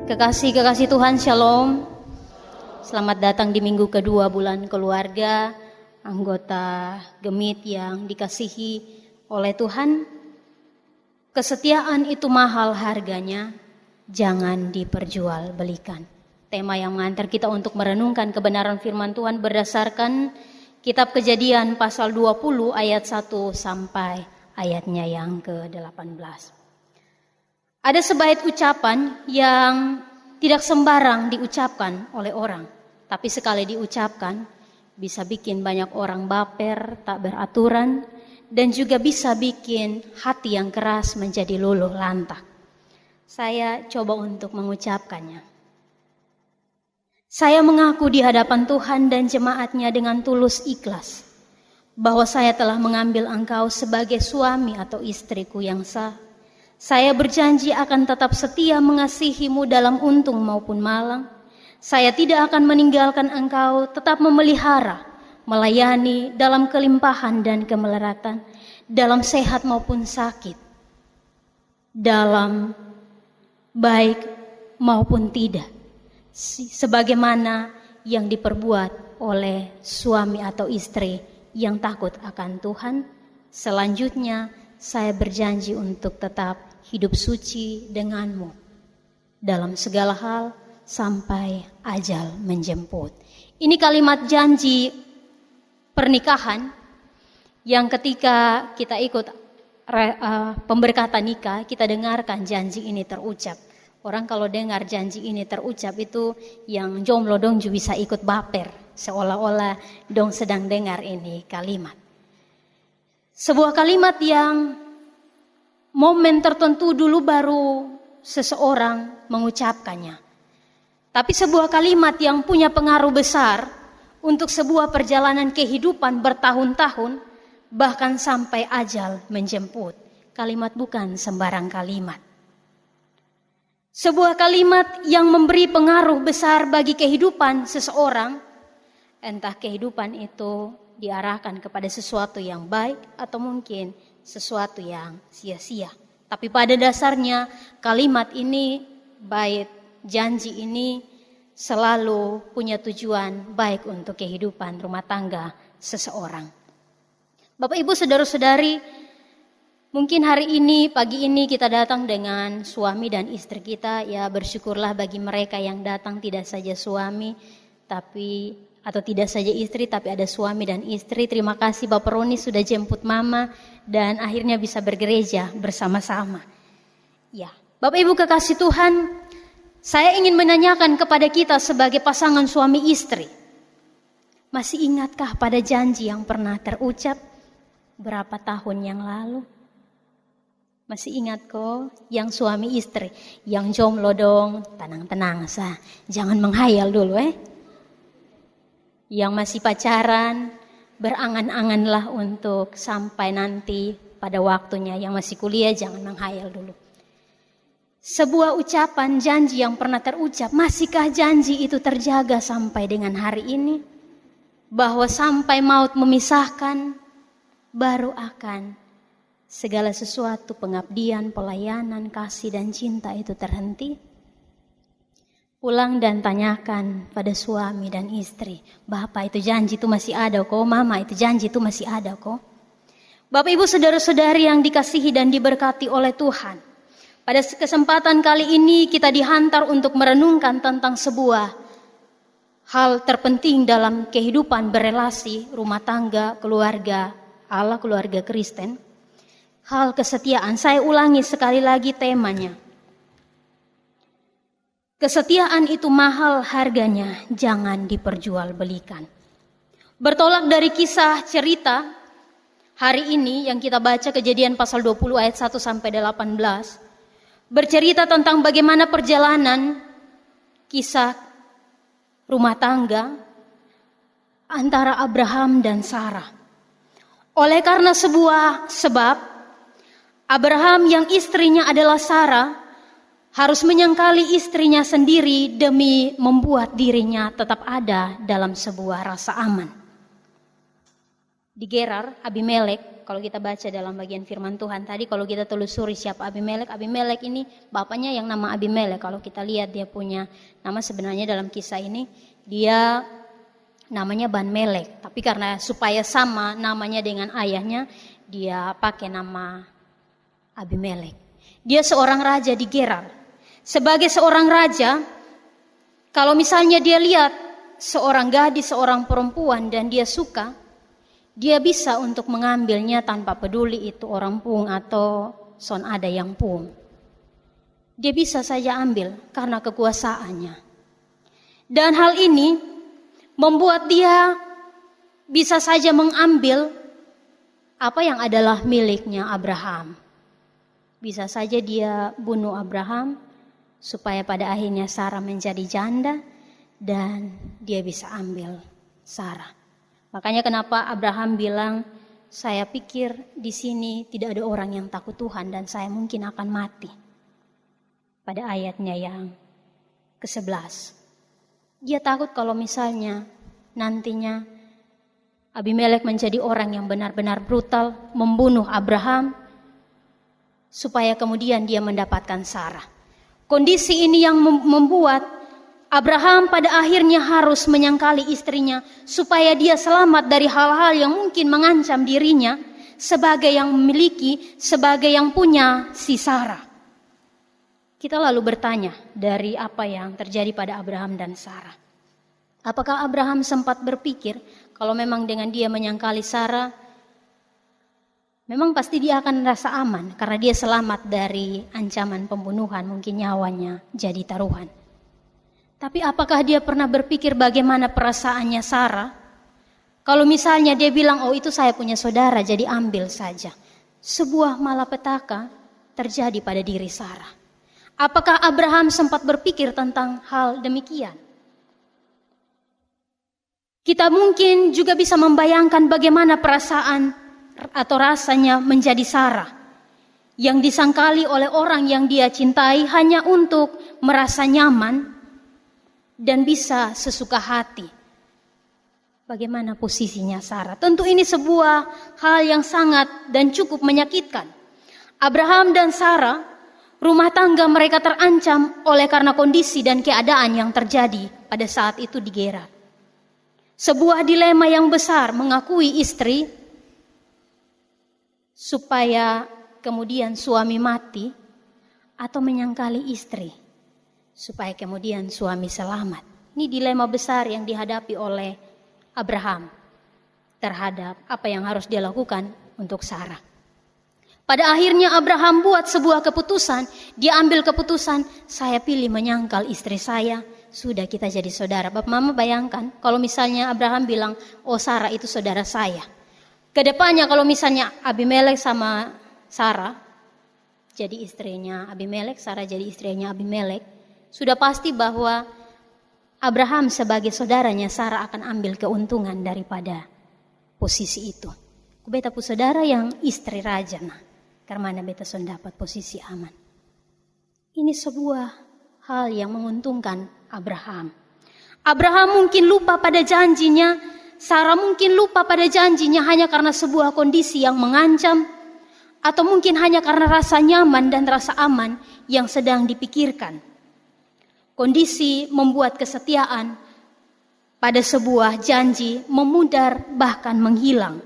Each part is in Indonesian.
Kekasih-kekasih Tuhan, Shalom. Selamat datang di minggu kedua bulan keluarga, anggota Gemit yang dikasihi oleh Tuhan. Kesetiaan itu mahal harganya, jangan diperjualbelikan. Tema yang mengantar kita untuk merenungkan kebenaran firman Tuhan berdasarkan Kitab Kejadian pasal 20 ayat 1 sampai ayatnya yang ke-18. Ada sebaik ucapan yang tidak sembarang diucapkan oleh orang, tapi sekali diucapkan bisa bikin banyak orang baper, tak beraturan, dan juga bisa bikin hati yang keras menjadi luluh lantak. Saya coba untuk mengucapkannya. Saya mengaku di hadapan Tuhan dan jemaatnya dengan tulus ikhlas, bahwa saya telah mengambil engkau sebagai suami atau istriku yang sah. Saya berjanji akan tetap setia mengasihimu dalam untung maupun malang. Saya tidak akan meninggalkan engkau, tetap memelihara, melayani dalam kelimpahan dan kemelaratan, dalam sehat maupun sakit, dalam baik maupun tidak, sebagaimana yang diperbuat oleh suami atau istri yang takut akan Tuhan. Selanjutnya, saya berjanji untuk tetap hidup suci denganmu dalam segala hal sampai ajal menjemput. Ini kalimat janji pernikahan yang ketika kita ikut pemberkatan nikah, kita dengarkan janji ini terucap. Orang kalau dengar janji ini terucap itu yang jomblo dong juga bisa ikut baper, seolah-olah dong sedang dengar ini kalimat. Sebuah kalimat yang momen tertentu dulu baru seseorang mengucapkannya. Tapi sebuah kalimat yang punya pengaruh besar untuk sebuah perjalanan kehidupan bertahun-tahun, bahkan sampai ajal menjemput. Kalimat bukan sembarang kalimat. Sebuah kalimat yang memberi pengaruh besar bagi kehidupan seseorang, entah kehidupan itu diarahkan kepada sesuatu yang baik atau mungkin sesuatu yang sia-sia. Tapi pada dasarnya kalimat ini, bait janji ini selalu punya tujuan baik untuk kehidupan rumah tangga seseorang. Bapak Ibu saudara-saudari, mungkin hari ini, pagi ini kita datang dengan suami dan istri kita. Ya, bersyukurlah bagi mereka yang datang tidak saja suami atau tidak saja istri, tapi ada suami dan istri. Terima kasih Bapak Roni sudah jemput Mama dan akhirnya bisa bergereja bersama-sama. Ya, Bapak Ibu kekasih Tuhan, saya ingin menanyakan kepada kita sebagai pasangan suami istri. Masih ingatkah pada janji yang pernah terucap berapa tahun yang lalu? Masih ingat kok yang suami istri, yang jomblo dong, tenang-tenang sah, jangan menghayal dulu Yang masih pacaran, berangan-anganlah untuk sampai nanti pada waktunya. Yang masih kuliah jangan menghayal dulu. Sebuah ucapan janji yang pernah terucap, masihkah janji itu terjaga sampai dengan hari ini? Bahwa sampai maut memisahkan, baru akan segala sesuatu pengabdian, pelayanan, kasih dan cinta itu terhenti. Pulang dan tanyakan pada suami dan istri, Bapak itu janji itu masih ada kok, Mama itu janji itu masih ada kok. Bapak Ibu saudara-saudari yang dikasihi dan diberkati oleh Tuhan, pada kesempatan kali ini kita dihantar untuk merenungkan tentang sebuah hal terpenting dalam kehidupan berelasi, rumah tangga, keluarga Allah, keluarga Kristen. Hal kesetiaan. Saya ulangi sekali lagi temanya. Kesetiaan itu mahal harganya, jangan diperjualbelikan. Bertolak dari kisah cerita hari ini yang kita baca Kejadian pasal 20 ayat 1 sampai 18, bercerita tentang bagaimana perjalanan kisah rumah tangga antara Abraham dan Sarah. Oleh karena sebuah sebab, Abraham yang istrinya adalah Sarah harus menyangkali istrinya sendiri demi membuat dirinya tetap ada dalam sebuah rasa aman. di Gerar, Abimelek. Kalau kita baca dalam bagian firman Tuhan tadi, kalau kita telusuri siapa Abimelek, Abimelek ini bapaknya yang nama Abimelek. Kalau kita lihat dia punya nama sebenarnya dalam kisah ini, dia namanya Banmelek. Tapi karena supaya sama namanya dengan ayahnya, dia pakai nama Abimelek. Dia seorang raja di Gerar. Sebagai seorang raja, kalau misalnya dia lihat seorang gadis, seorang perempuan dan dia suka, dia bisa untuk mengambilnya tanpa peduli itu orang pung atau son ada yang pung. Dia bisa saja ambil karena kekuasaannya. Dan hal ini membuat dia bisa saja mengambil apa yang adalah miliknya Abraham. Bisa saja dia bunuh Abraham supaya pada akhirnya Sarah menjadi janda dan dia bisa ambil Sarah. Makanya kenapa Abraham bilang, saya pikir di sini tidak ada orang yang takut Tuhan dan saya mungkin akan mati. Pada ayatnya yang ke-11. Dia takut kalau misalnya nantinya Abimelek menjadi orang yang benar-benar brutal, membunuh Abraham, supaya kemudian dia mendapatkan Sarah. Kondisi ini yang membuat Abraham pada akhirnya harus menyangkali istrinya supaya dia selamat dari hal-hal yang mungkin mengancam dirinya sebagai yang memiliki, sebagai yang punya si Sarah. Kita lalu bertanya dari apa yang terjadi pada Abraham dan Sarah. Apakah Abraham sempat berpikir kalau memang dengan dia menyangkali Sarah, memang pasti dia akan merasa aman karena dia selamat dari ancaman pembunuhan, mungkin nyawanya jadi taruhan. Tapi apakah dia pernah berpikir bagaimana perasaannya Sarah? Kalau misalnya dia bilang, oh itu saya punya saudara, jadi ambil saja. Sebuah malapetaka terjadi pada diri Sarah. Apakah Abraham sempat berpikir tentang hal demikian? Kita mungkin juga bisa membayangkan bagaimana perasaan atau rasanya menjadi Sarah, yang disangkali oleh orang yang dia cintai hanya untuk merasa nyaman dan bisa sesuka hati. Bagaimana posisinya Sarah? Tentu ini sebuah hal yang sangat dan cukup menyakitkan. Abraham dan Sarah, rumah tangga mereka terancam oleh karena kondisi dan keadaan yang terjadi pada saat itu di Gerar. Sebuah dilema yang besar, mengakui istri supaya kemudian suami mati atau menyangkali istri supaya kemudian suami selamat. Ini dilema besar yang dihadapi oleh Abraham terhadap apa yang harus dia lakukan untuk Sarah. Pada akhirnya Abraham buat sebuah keputusan. Dia ambil keputusan, saya pilih menyangkal istri saya. Sudah kita jadi saudara. Bapak Mama bayangkan kalau misalnya Abraham bilang, oh Sarah itu saudara saya. Kedepannya kalau misalnya Abimelek sama Sarah jadi istrinya Abimelek, Sarah jadi istrinya Abimelek, sudah pasti bahwa Abraham sebagai saudaranya Sarah akan ambil keuntungan daripada posisi itu. Beta pu saudara yang istri raja, nah, karena beta son dapat posisi aman. Ini sebuah hal yang menguntungkan Abraham. Abraham mungkin lupa pada janjinya, Sarah mungkin lupa pada janjinya hanya karena sebuah kondisi yang mengancam, atau mungkin hanya karena rasa nyaman dan rasa aman yang sedang dipikirkan. Kondisi membuat kesetiaan pada sebuah janji memudar bahkan menghilang.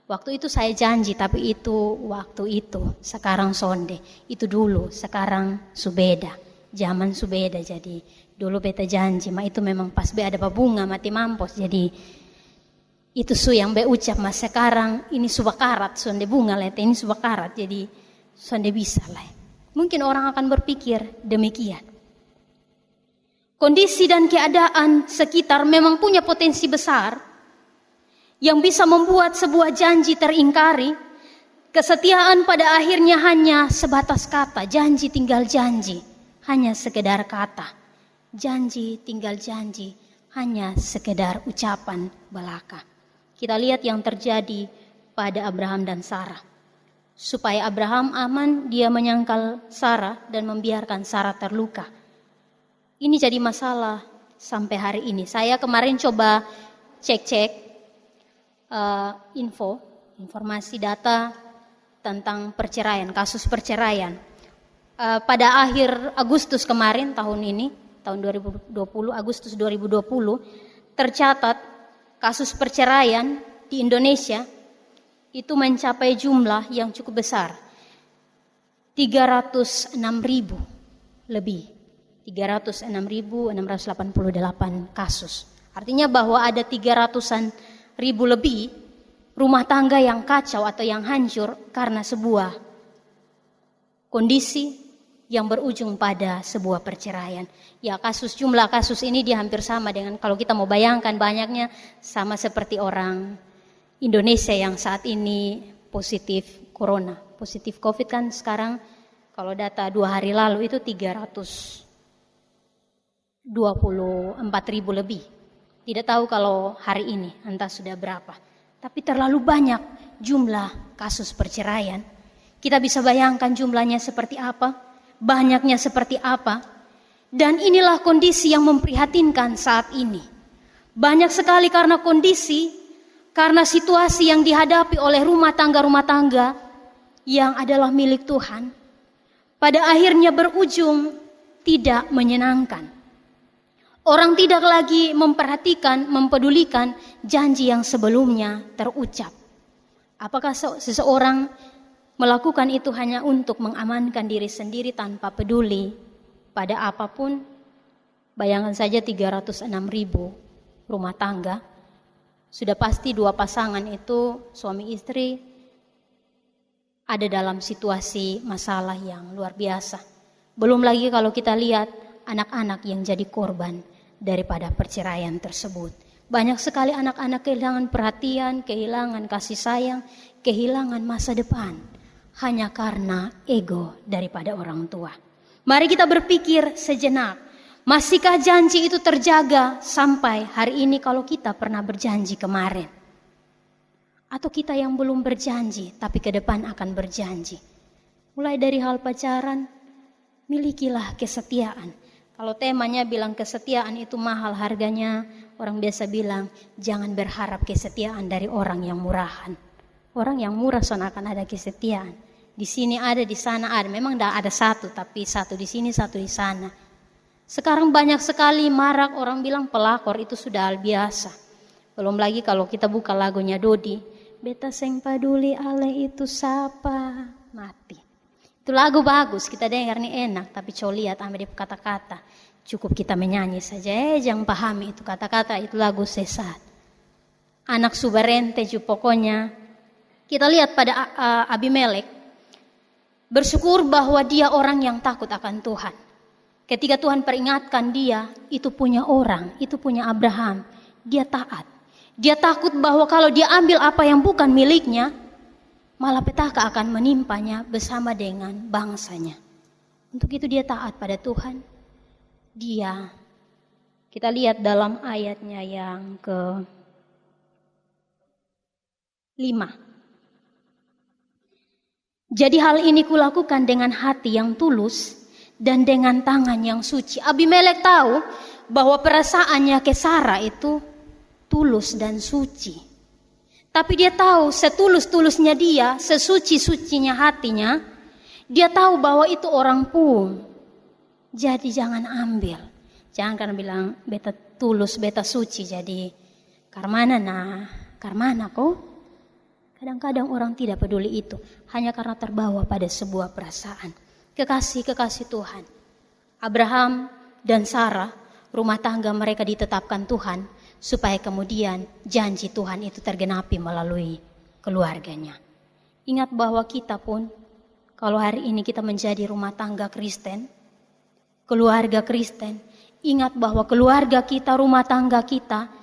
Waktu itu saya janji, tapi itu waktu itu, sekarang sonde. Itu dulu, sekarang subeda. Zaman subeda, jadi dulu beta janji, itu memang pas be ada bunga mati mampus. Jadi itu su yang be ucap, mas sekarang ini subakarat, sonde bunga lete ini subakarat, jadi sonde bisa lah. Mungkin orang akan berpikir demikian. Kondisi dan keadaan sekitar memang punya potensi besar yang bisa membuat sebuah janji teringkari. Kesetiaan pada akhirnya hanya sebatas kata, janji tinggal janji, hanya sekedar kata. Janji tinggal janji, hanya sekedar ucapan belaka. Kita lihat yang terjadi pada Abraham dan Sarah. Supaya Abraham aman, dia menyangkal Sarah dan membiarkan Sarah terluka. Ini jadi masalah sampai hari ini. Saya kemarin coba cek-cek informasi data tentang perceraian, kasus perceraian. Pada akhir Agustus kemarin tahun 2020, Agustus 2020, tercatat kasus perceraian di Indonesia itu mencapai jumlah yang cukup besar, 306.000 lebih, 306.688 kasus. Artinya bahwa ada 300-an ribu lebih rumah tangga yang kacau atau yang hancur karena sebuah kondisi yang berujung pada sebuah perceraian. Ya, jumlah kasus ini dia hampir sama dengan, kalau kita mau bayangkan banyaknya, sama seperti orang Indonesia yang saat ini positif corona, positif COVID kan sekarang kalau data 2 hari lalu itu 324.000 lebih. Tidak tahu kalau hari ini entah sudah berapa. Tapi terlalu banyak jumlah kasus perceraian. Kita bisa bayangkan jumlahnya seperti apa, banyaknya seperti apa. Dan inilah kondisi yang memprihatinkan saat ini. Banyak sekali karena kondisi, karena situasi yang dihadapi oleh rumah tangga yang adalah milik Tuhan, pada akhirnya berujung tidak menyenangkan. Orang tidak lagi memperhatikan, mempedulikan janji yang sebelumnya terucap. Apakah seseorang melakukan itu hanya untuk mengamankan diri sendiri tanpa peduli pada apapun? Bayangkan saja 306.000 rumah tangga. Sudah pasti 2 pasangan itu, suami istri, ada dalam situasi masalah yang luar biasa. Belum lagi kalau kita lihat anak-anak yang jadi korban daripada perceraian tersebut. Banyak sekali anak-anak kehilangan perhatian, kehilangan kasih sayang, kehilangan masa depan hanya karena ego daripada orang tua. Mari kita berpikir sejenak, masihkah janji itu terjaga sampai hari ini kalau kita pernah berjanji kemarin? Atau kita yang belum berjanji tapi ke depan akan berjanji? Mulai dari hal pacaran, milikilah kesetiaan. Kalau temanya bilang kesetiaan itu mahal harganya, orang biasa bilang jangan berharap kesetiaan dari orang yang murahan. Orang yang murah seakan ada kesetiaan. Di sini ada, di sana ada. Memang ada satu, tapi satu di sini, satu di sana. Sekarang banyak sekali marak orang bilang pelakor itu sudah hal biasa. Belum lagi kalau kita buka lagunya Dodi, beta seng paduli ale itu sapa mati. Itu lagu bagus, kita dengar nih enak, tapi coba lihat ambil kata-kata. Cukup kita menyanyi saja, jangan pahami itu kata-kata, itu lagu sesat. Anak Subarente pokoknya. Kita lihat pada Abimelek, bersyukur bahwa dia orang yang takut akan Tuhan. Ketika Tuhan peringatkan dia, itu punya orang, itu punya Abraham, dia taat. Dia takut bahwa kalau dia ambil apa yang bukan miliknya, malah petaka akan menimpanya bersama dengan bangsanya. Untuk itu dia taat pada Tuhan. Kita lihat dalam ayatnya yang ke-5. Jadi hal ini kulakukan dengan hati yang tulus dan dengan tangan yang suci. Abimelek tahu bahwa perasaannya ke Sarah itu tulus dan suci. Tapi dia tahu setulus-tulusnya dia, sesuci-sucinya hatinya, dia tahu bahwa itu orang pun. Jadi jangan ambil. Jangan karena bilang beta tulus, beta suci, jadi karmana kok. Kadang-kadang orang tidak peduli itu, hanya karena terbawa pada sebuah perasaan. Kekasih Tuhan. Abraham dan Sarah, rumah tangga mereka ditetapkan Tuhan, supaya kemudian janji Tuhan itu tergenapi melalui keluarganya. Ingat bahwa kita pun, kalau hari ini kita menjadi rumah tangga Kristen, keluarga Kristen, ingat bahwa keluarga kita, rumah tangga kita,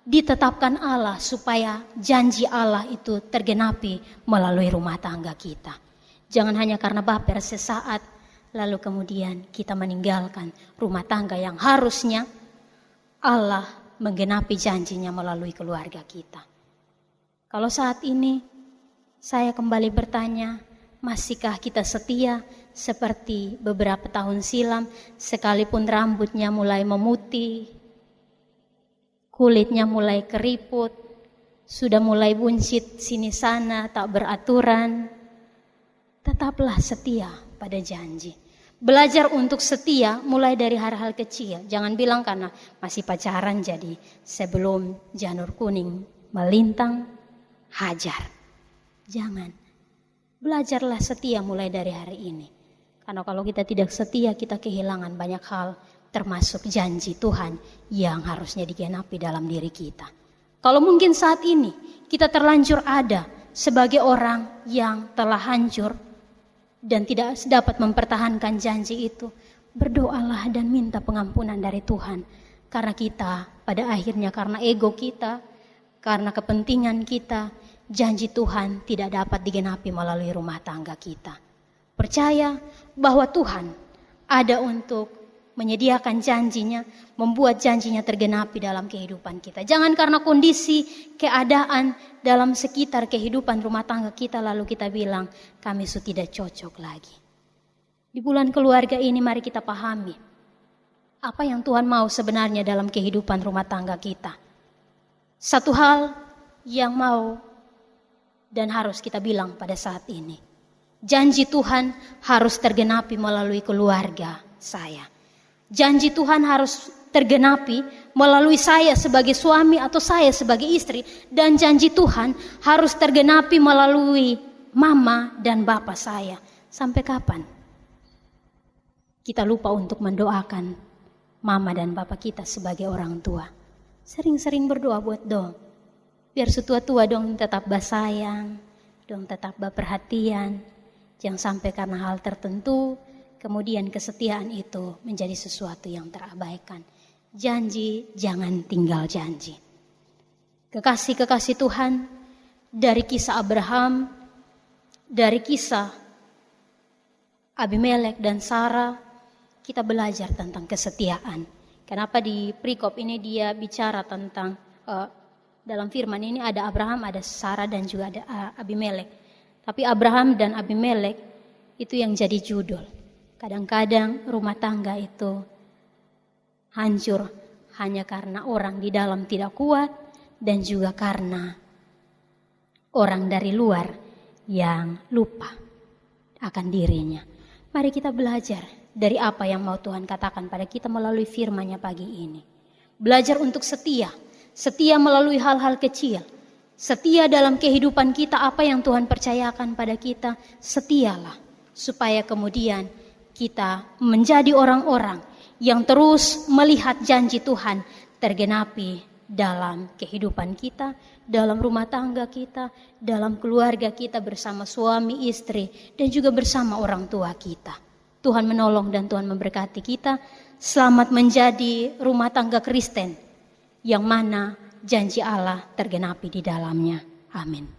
ditetapkan Allah supaya janji Allah itu tergenapi melalui rumah tangga kita. Jangan hanya karena baper sesaat, lalu kemudian kita meninggalkan rumah tangga yang harusnya Allah menggenapi janjinya melalui keluarga kita. Kalau saat ini saya kembali bertanya, masihkah kita setia seperti beberapa tahun silam, sekalipun rambutnya mulai memutih, kulitnya mulai keriput, sudah mulai buncit sini sana, tak beraturan, tetaplah setia pada janji. Belajar untuk setia mulai dari hal-hal kecil. Jangan bilang karena masih pacaran jadi sebelum janur kuning melintang, hajar. Jangan. Belajarlah setia mulai dari hari ini. Karena kalau kita tidak setia, kita kehilangan banyak hal, termasuk janji Tuhan yang harusnya digenapi dalam diri kita. Kalau mungkin saat ini kita terlanjur ada sebagai orang yang telah hancur dan tidak dapat mempertahankan janji itu, berdoalah dan minta pengampunan dari Tuhan. Karena kita pada akhirnya karena ego kita, karena kepentingan kita, janji Tuhan tidak dapat digenapi melalui rumah tangga kita. Percaya bahwa Tuhan ada untuk menyediakan janjinya, membuat janjinya tergenapi dalam kehidupan kita. Jangan karena kondisi, keadaan dalam sekitar kehidupan rumah tangga kita lalu kita bilang kami sudah tidak cocok lagi. Di bulan keluarga ini mari kita pahami apa yang Tuhan mau sebenarnya dalam kehidupan rumah tangga kita. Satu hal yang mau dan harus kita bilang pada saat ini. Janji Tuhan harus tergenapi melalui keluarga saya. Janji Tuhan harus tergenapi melalui saya sebagai suami atau saya sebagai istri. Dan janji Tuhan harus tergenapi melalui mama dan bapak saya. Sampai kapan kita lupa untuk mendoakan mama dan bapak kita sebagai orang tua? Sering-sering berdoa buat dong. Biar setua-tua dong tetap bersayang, dong tetap berperhatian. Jangan sampai karena hal tertentu, kemudian kesetiaan itu menjadi sesuatu yang terabaikan. Janji, jangan tinggal janji. Kekasih-kekasih Tuhan, dari kisah Abraham, dari kisah Abimelek dan Sarah, kita belajar tentang kesetiaan. Kenapa di perikop ini dia bicara tentang, dalam firman ini ada Abraham, ada Sarah dan juga ada Abimelek. Tapi Abraham dan Abimelek itu yang jadi judul. Kadang-kadang rumah tangga itu hancur hanya karena orang di dalam tidak kuat dan juga karena orang dari luar yang lupa akan dirinya. Mari kita belajar dari apa yang mau Tuhan katakan pada kita melalui firman-Nya pagi ini. Belajar untuk setia, setia melalui hal-hal kecil. Setia dalam kehidupan kita, apa yang Tuhan percayakan pada kita, setialah. Supaya kemudian kita menjadi orang-orang yang terus melihat janji Tuhan tergenapi dalam kehidupan kita, dalam rumah tangga kita, dalam keluarga kita bersama suami, istri, dan juga bersama orang tua kita. Tuhan menolong dan Tuhan memberkati kita. Selamat menjadi rumah tangga Kristen yang mana janji Allah tergenapi di dalamnya. Amin.